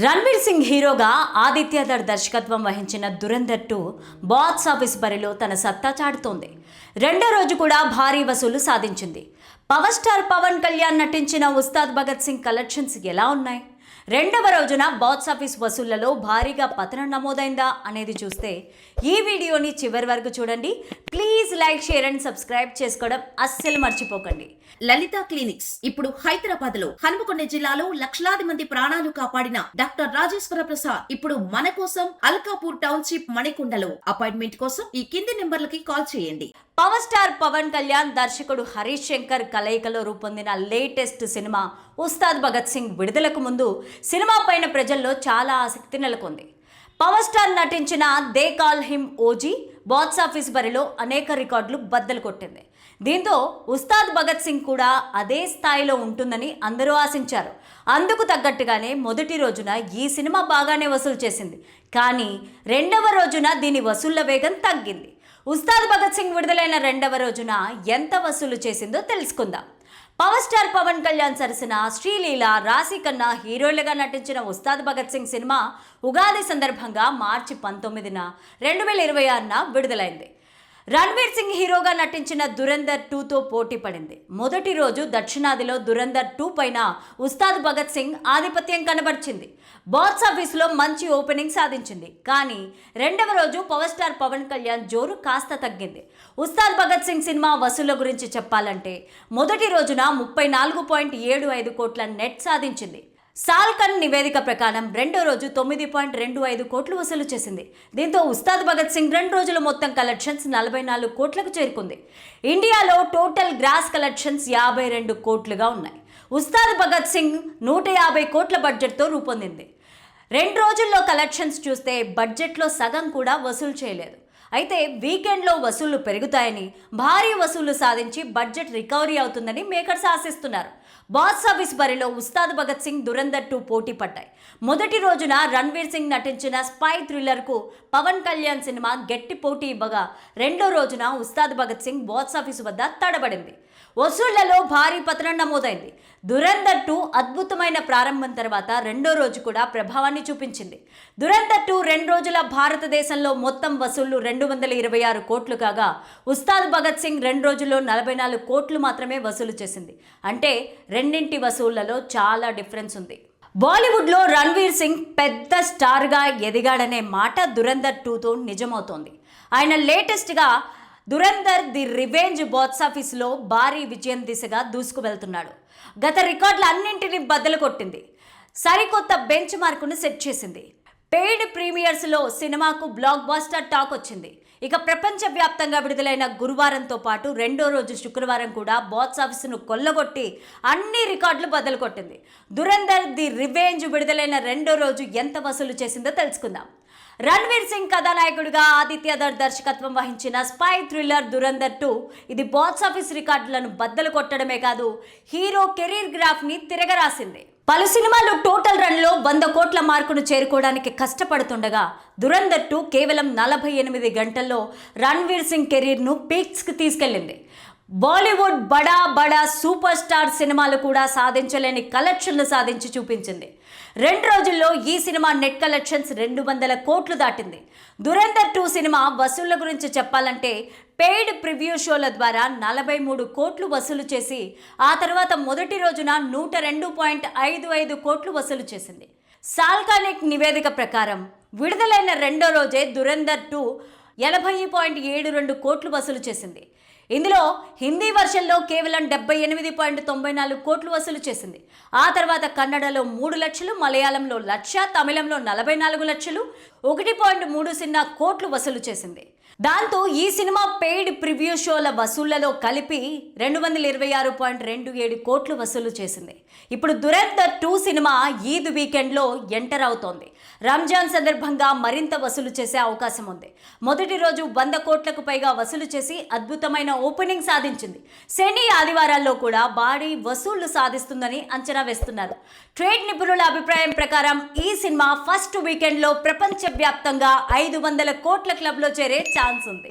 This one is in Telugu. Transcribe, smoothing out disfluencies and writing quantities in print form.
రణ్వీర్ సింగ్ హీరోగా ఆదిత్యధర్ దర్శకత్వం వహించిన దురంధర్ 2 బాక్స్ ఆఫీస్ బరిలో తన సత్తా చాటుతోంది. రెండో రోజు కూడా భారీ వసూలు సాధించింది. పవర్ స్టార్ పవన్ కళ్యాణ్ నటించిన ఉస్తాద్ భగత్ సింగ్ కలెక్షన్స్ ఎలా ఉన్నాయి? రెండవ రోజున బాక్స్ ఆఫీస్ వసూళ్లలో భారీగా పతనం నమోదైందా అనేది చూస్తే ఈ వీడియోని చివరి వరకు చూడండి. Please like, share and subscribe చేసుకోవడం అస్సలు మర్చిపోకండి. లలిత క్లినిక్స్ ఇప్పుడు హైదరాబాద్ లో హనుమకొండ జిల్లాలో లక్షలాది మంది ప్రాణాలు కాపాడిన డాక్టర్ రాజేశ్వర ప్రసాద్ ఇప్పుడు మన కోసం అల్కాపూర్ టౌన్షిప్ మణికొండలో. అపాయింట్మెంట్ కోసం ఈ కింది నెంబర్లకి కాల్ చేయండి. పవర్ స్టార్ పవన్ కళ్యాణ్, దర్శకుడు హరీష్ శంకర్ కలయికలో రూపొందిన లేటెస్ట్ సినిమా ఉస్తాద్ భగత్ సింగ్ విడుదలకు ముందు సినిమా పైన ప్రజల్లో చాలా ఆసక్తి నెలకొంది. పవర్ స్టార్ నటించిన they call him OG box office బరిలో అనేక రికార్డులు బద్దలు కొట్టింది. దీంతో ఉస్తాద్ భగత్ సింగ్ కూడా అదే స్థాయిలో ఉంటుందని అందరూ ఆశించారు. అందుకు తగ్గట్టుగానే మొదటి రోజున ఈ సినిమా బాగానే వసూలు చేసింది. కానీ రెండవ రోజున దీని వసూళ్ల వేగం తగ్గింది. ఉస్తాద్ భగత్ సింగ్ విడుదలైన రెండవ రోజున ఎంత వసూలు చేసిందో తెలుసుకుందాం. పవర్ స్టార్ పవన్ కళ్యాణ్ సరసన శ్రీలీల, రాశి ఖన్నా హీరోలుగా నటించిన ఉస్తాద్ భగత్ సింగ్ సినిమా ఉగాది సందర్భంగా మార్చి 19న 2026న విడుదలైంది. రణ్వీర్ సింగ్ హీరోగా నటించిన దురంధర్ 2తో పోటీ పడింది. మొదటి రోజు దక్షిణాదిలో దురంధర్ 2 పైన ఉస్తాద్ భగత్ సింగ్ ఆధిపత్యం కనబర్చింది. బాక్స్ ఆఫీసులో మంచి ఓపెనింగ్ సాధించింది. కానీ రెండవ రోజు పవర్ స్టార్ పవన్ కళ్యాణ్ జోరు కాస్త తగ్గింది. ఉస్తాద్ భగత్ సింగ్ సినిమా వసూళ్ల గురించి చెప్పాలంటే మొదటి రోజున 34.75 కోట్ల నెట్ సాధించింది. సాల్కన్ నివేదిక ప్రకారం రెండో రోజు 9.25 కోట్లు వసూలు చేసింది. దీంతో ఉస్తాద్ భగత్ సింగ్ 2 రోజుల మొత్తం కలెక్షన్స్ 44 కోట్లకు చేరుకుంది. ఇండియాలో టోటల్ గ్రాస్ కలెక్షన్స్ 52 కోట్లుగా ఉన్నాయి. ఉస్తాద్ భగత్ సింగ్ 150 కోట్ల బడ్జెట్తో రూపొందింది. 2 రోజుల్లో కలెక్షన్స్ చూస్తే బడ్జెట్లో సగం కూడా వసూలు చేయలేదు. అయితే వీకెండ్లో వసూళ్లు పెరుగుతాయని, భారీ వసూళ్లు సాధించి బడ్జెట్ రికవరీ అవుతుందని మేకర్స్ ఆశిస్తున్నారు. బాక్స్ ఆఫీస్ బరిలో ఉస్తాద్ భగత్ సింగ్, దురంధర్ 2 పోటీ పడ్డాయి. మొదటి రోజున రణ్వీర్ సింగ్ నటించిన స్పై థ్రిల్లర్కు పవన్ కళ్యాణ్ సినిమా గట్టి పోటీ ఇవ్వగా రెండో రోజున ఉస్తాద్ భగత్ సింగ్ బాక్స్ ఆఫీస్ వద్ద తడబడింది. వసూళ్లలో భారీ పతనం నమోదైంది. దురంధర్ 2 అద్భుతమైన ప్రారంభం తర్వాత రెండో రోజు కూడా ప్రభావాన్ని చూపించింది. దురంధర్ 2 2 రోజుల భారతదేశంలో మొత్తం వసూళ్లు 226 కోట్లు కాగా ఉస్తాద్ భగత్ సింగ్ 2 రోజుల్లో 44 కోట్లు మాత్రమే వసూలు చేసింది. అంటే రెండింటి వసూళ్లలో చాలా డిఫరెన్స్ ఉంది. బాలీవుడ్లో రణ్వీర్ సింగ్ పెద్ద స్టార్గా ఎదిగాడనే మాట దురంధర్ 2తో నిజమవుతోంది. ఆయన లేటెస్ట్గా దురంధర్ ది రివెంజ్ బాక్స్ ఆఫీసులో భారీ విజయం దిశగా దూసుకు వెళ్తున్నాడు. గత రికార్డులు అన్నింటినీ బద్దలు కొట్టింది. సరికొత్త బెంచ్ మార్కును సెట్ చేసింది. పెయిడ్ ప్రీమియర్స్లో సినిమాకు బ్లాక్ బాస్టర్ టాక్ వచ్చింది. ఇక ప్రపంచవ్యాప్తంగా విడుదలైన గురువారంతో పాటు రెండో రోజు శుక్రవారం కూడా బాక్స్ ఆఫీసును కొల్లగొట్టి అన్ని రికార్డులు బద్దలు కొట్టింది. దురంధర్ ది రివెంజ్ విడుదలైన రెండో రోజు ఎంత వసూలు చేసిందో తెలుసుకుందాం. రణ్వీర్ సింగ్ కథానాయకుడిగా ఆదిత్యధర్ దర్శకత్వం వహించిన స్పై థ్రిల్లర్ దురంధర్ 2 ఇది బాక్స్ ఆఫీస్ రికార్డులను బద్దలు కొట్టడమే కాదు, హీరో కెరీర్ గ్రాఫ్ని తిరగరాసింది. పలు సినిమాలు టోటల్ రన్లో 100 కోట్ల మార్కును చేరుకోవడానికి కష్టపడుతుండగా దురంధర్ 2 కేవలం 48 గంటల్లో రణ్వీర్ సింగ్ కెరీర్ను పీక్స్కి తీసుకెళ్లింది. బాలీవుడ్ బడా సూపర్ స్టార్ సినిమాలు కూడా సాధించలేని కలెక్షన్లు సాధించి చూపించింది. 2 రోజుల్లో ఈ సినిమా నెట్ కలెక్షన్స్ 200 కోట్లు దాటింది. దురంధర్ 2 సినిమా వసూళ్ల గురించి చెప్పాలంటే పెయిడ్ ప్రివ్యూ షోల ద్వారా 43 కోట్లు వసూలు చేసి ఆ తర్వాత మొదటి రోజున 102.55 కోట్లు వసూలు చేసింది. సాల్కానిక్ నివేదిక ప్రకారం విడుదలైన రెండో రోజే దురంధర్ 2 80.72 కోట్లు వసూలు చేసింది. ఇందులో హిందీ వర్షన్లో కేవలం 78.94 కోట్లు వసూలు చేసింది. ఆ తర్వాత కన్నడలో 3 లక్షలు, మలయాళంలో 1 లక్ష, తమిళంలో 44 లక్షలు, 1.30 కోట్లు వసూలు చేసింది. దాంతో ఈ సినిమా పెయిడ్ ప్రివ్యూ షోల వసూళ్లలో కలిపి 226.27 కోట్లు వసూలు చేసింది. ఇప్పుడు దురంధర్ 2 సినిమా ఈద్ వీకెండ్లో ఎంటర్ అవుతోంది. రంజాన్ సందర్భంగా మరింత వసూలు చేసే అవకాశం ఉంది. మొదటి రోజు 100 కోట్లకు పైగా వసూలు చేసి అద్భుతమైన ఓపెనింగ్ సాధించింది. శని, ఆదివారాల్లో కూడా భారీ వసూళ్లు సాధిస్తుందని అంచనా వేస్తున్నారు. ట్రేడ్ నిపుణుల అభిప్రాయం ప్రకారం ఈ సినిమా ఫస్ట్ వీకెండ్లో ప్రపంచవ్యాప్తంగా 500 కోట్ల క్లబ్లో చేరే ఛాన్స్ ఉంది.